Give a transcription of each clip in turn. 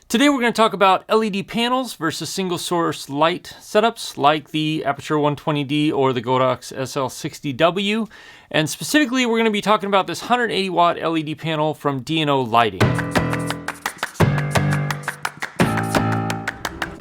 Today we're going to talk about LED panels versus single source light setups like the Aperture 120D or the GoDox SL60W. And specifically we're going to be talking about this 180 watt LED panel from D&O Lighting.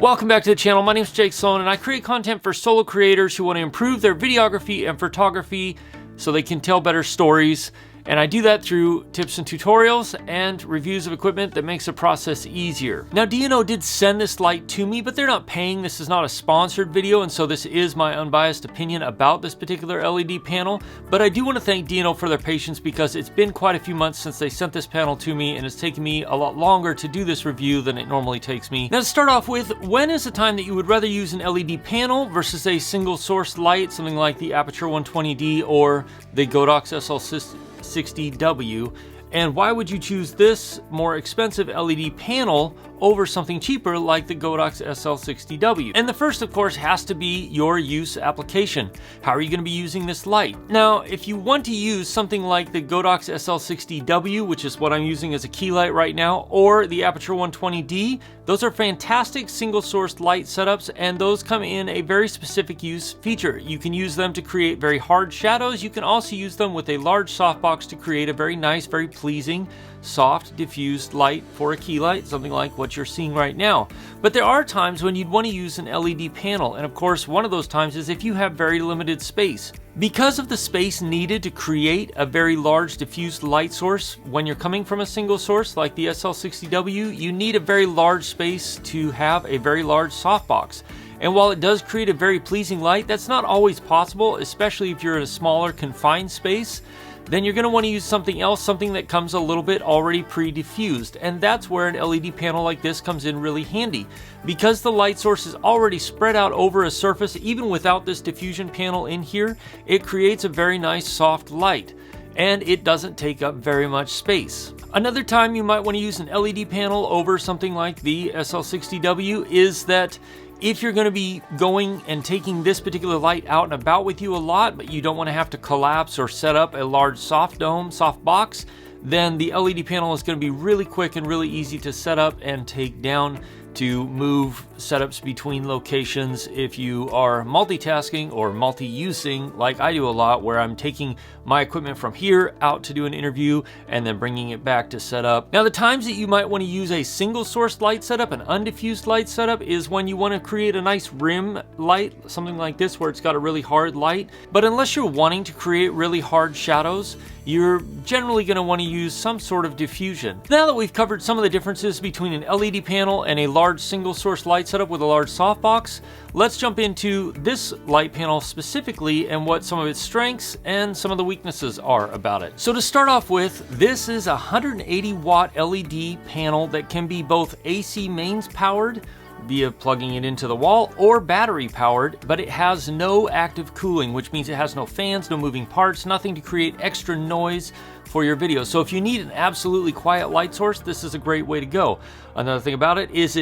Welcome back to the channel. My name is Jake Sloan and I create content for solo creators who want to improve their videography and photography so they can tell better stories. And I do that through tips and tutorials and reviews of equipment that makes the process easier. Now, D&O did send this light to me, but they're not paying. This is not a sponsored video, and so this is my unbiased opinion about this particular LED panel. But I do want to thank D&O for their patience because it's been quite a few months since they sent this panel to me, and it's taken me a lot longer to do this review than it normally takes me. Now, to start off with, when is the time that you would rather use an LED panel versus a single source light, something like the Aperture 120D or the GoDox SL60W, and why would you choose this more expensive LED panel over something cheaper like the GoDox SL60W? And the first, of course, has to be your use application. How are you going to be using this light? Now, if you want to use something like the GoDox SL60W, which is what I'm using as a key light right now, or the Aperture 120D, those are fantastic single source light setups, and those come in a very specific use feature. You can use them to create very hard shadows. You can also use them with a large softbox to create a very nice, very pleasing, soft, diffused light for a key light, something like what you're seeing right now. But there are times when you'd want to use an LED panel, and of course one of those times is if you have very limited space. Because of the space needed to create a very large diffused light source when you're coming from a single source like the SL60W, you need a very large space to have a very large softbox. And while it does create a very pleasing light, that's not always possible, especially if you're in a smaller confined space. Then you're going to want to use something else, something that comes a little bit already pre-diffused. And that's where an LED panel like this comes in really handy. Because the light source is already spread out over a surface, even without this diffusion panel in here, it creates a very nice soft light. And it doesn't take up very much space. Another time you might want to use an LED panel over something like the SL60W is that if you're going to be going and taking this particular light out and about with you a lot, but you don't want to have to collapse or set up a large soft box, then the LED panel is going to be really quick and really easy to set up and take down to move setups between locations if you are multitasking or multi-using like I do a lot, where I'm taking my equipment from here out to do an interview and then bringing it back to set up. Now, the times that you might want to use a single source light setup, an undiffused light setup, is when you want to create a nice rim light, something like this where it's got a really hard light. But unless you're wanting to create really hard shadows, you're generally going to want to use some sort of diffusion. Now that we've covered some of the differences between an LED panel and a large single source light setup with a large softbox, let's jump into this light panel specifically and what some of its strengths and some of the weaknesses are about it. So to start off with, this is a 180 watt LED panel that can be both AC mains powered via plugging it into the wall or battery powered, but it has no active cooling, which means it has no fans, no moving parts, nothing to create extra noise for your video. So if you need an absolutely quiet light source, this is a great way to go. Another thing about it is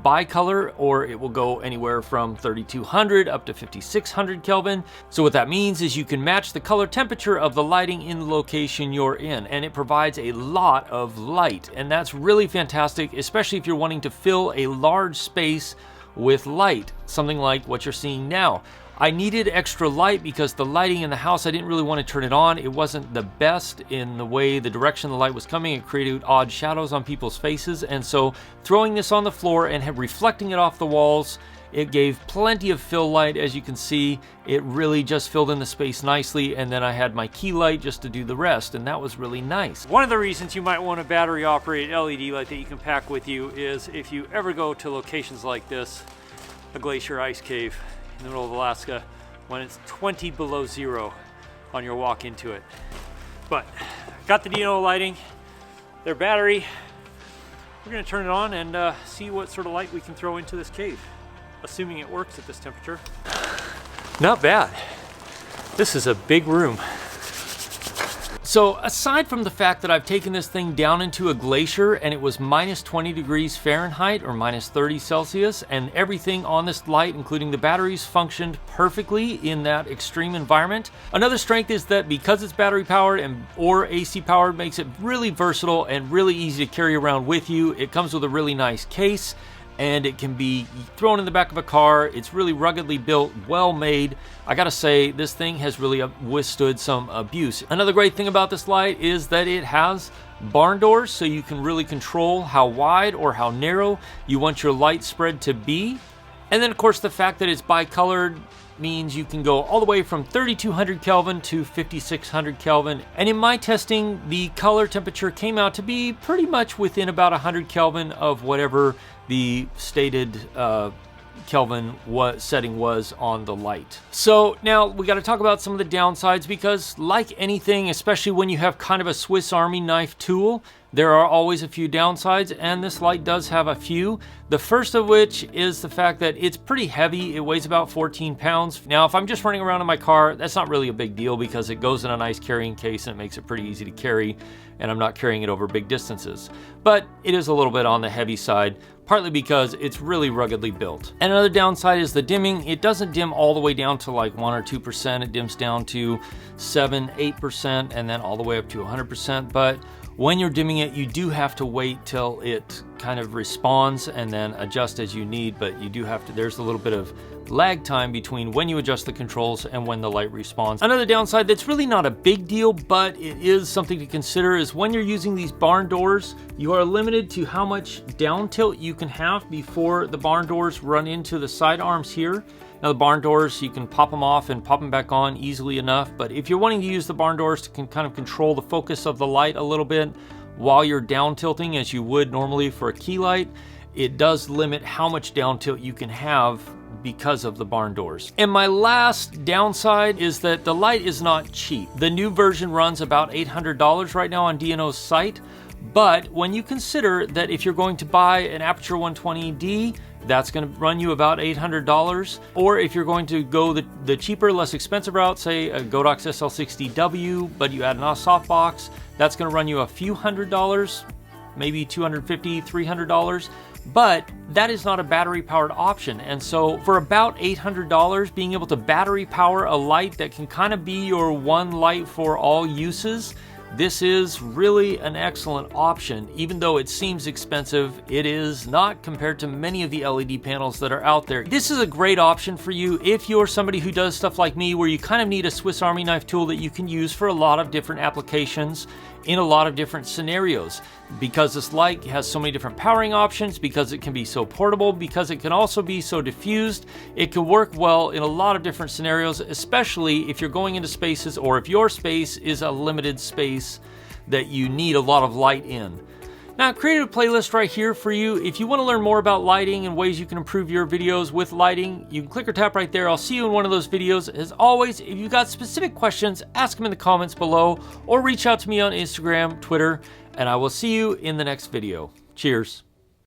bicolor, or it will go anywhere from 3200 up to 5600 Kelvin. So what that means is you can match the color temperature of the lighting in the location you're in, and it provides a lot of light. And that's really fantastic, especially if you're wanting to fill a large space with light, something like what you're seeing now. I needed extra light because the lighting in the house, I didn't really want to turn it on. It wasn't the best in the way the direction the light was coming. It created odd shadows on people's faces. And so throwing this on the floor and reflecting it off the walls, it gave plenty of fill light. As you can see, it really just filled in the space nicely. And then I had my key light just to do the rest, and that was really nice. One of the reasons you might want a battery operated LED light that you can pack with you is if you ever go to locations like this, a glacier ice cave in the middle of Alaska, when it's 20 below zero on your walk into it. But got the D&O Lighting, their battery. We're gonna turn it on and see what sort of light we can throw into this cave, assuming it works at this temperature. Not bad. This is a big room. So aside from the fact that I've taken this thing down into a glacier and it was minus 20 degrees Fahrenheit or minus 30 Celsius, and everything on this light, including the batteries, functioned perfectly in that extreme environment. Another strength is that because it's battery powered or AC powered, makes it really versatile and really easy to carry around with you. It comes with a really nice case, and it can be thrown in the back of a car. It's really ruggedly built, well made. I gotta say, this thing has really withstood some abuse. Another great thing about this light is that it has barn doors, so you can really control how wide or how narrow you want your light spread to be. And then of course the fact that it's bicolored means you can go all the way from 3200 Kelvin to 5600 Kelvin. And in my testing, the color temperature came out to be pretty much within about 100 Kelvin of whatever the stated Kelvin setting was on the light. So now we got to talk about some of the downsides, because like anything, especially when you have kind of a Swiss Army knife tool, there are always a few downsides, and this light does have a few. The first of which is the fact that it's pretty heavy. It weighs about 14 pounds. Now, if I'm just running around in my car, that's not really a big deal because it goes in a nice carrying case and it makes it pretty easy to carry, and I'm not carrying it over big distances. But it is a little bit on the heavy side, partly because it's really ruggedly built. And another downside is the dimming. It doesn't dim all the way down to like 1 or 2%. It dims down to 7, 8%, and then all the way up to 100%. But when you're dimming it, you do have to wait till it kind of responds and then adjust as you need, but you do have to, there's a little bit of lag time between when you adjust the controls and when the light responds. Another downside that's really not a big deal, but it is something to consider, is when you're using these barn doors, you are limited to how much down tilt you can have before the barn doors run into the side arms here. Now the barn doors, you can pop them off and pop them back on easily enough, but if you're wanting to use the barn doors to kind of control the focus of the light a little bit while you're down tilting as you would normally for a key light, it does limit how much down tilt you can have because of the barn doors. And my last downside is that the light is not cheap. The new version runs about $800 right now on DNO's site, but when you consider that if you're going to buy an Aperture 120D, that's going to run you about $800. Or if you're going to go the cheaper, less expensive route, say a GoDox SL60W, but you add an softbox, that's going to run you a few $100s, maybe $250, $300. But that is not a battery powered option. And so for about $800, being able to battery power a light that can kind of be your one light for all uses, this is really an excellent option. Even though it seems expensive, it is not compared to many of the LED panels that are out there. This is a great option for you if you're somebody who does stuff like me, where you kind of need a Swiss Army knife tool that you can use for a lot of different applications in a lot of different scenarios. Because this light has so many different powering options, because it can be so portable, because it can also be so diffused, it can work well in a lot of different scenarios, especially if you're going into spaces, or if your space is a limited space that you need a lot of light in. Now, I created a playlist right here for you. If you want to learn more about lighting and ways you can improve your videos with lighting, you can click or tap right there. I'll see you in one of those videos. As always, if you've got specific questions, ask them in the comments below, or reach out to me on Instagram, Twitter, and I will see you in the next video. Cheers.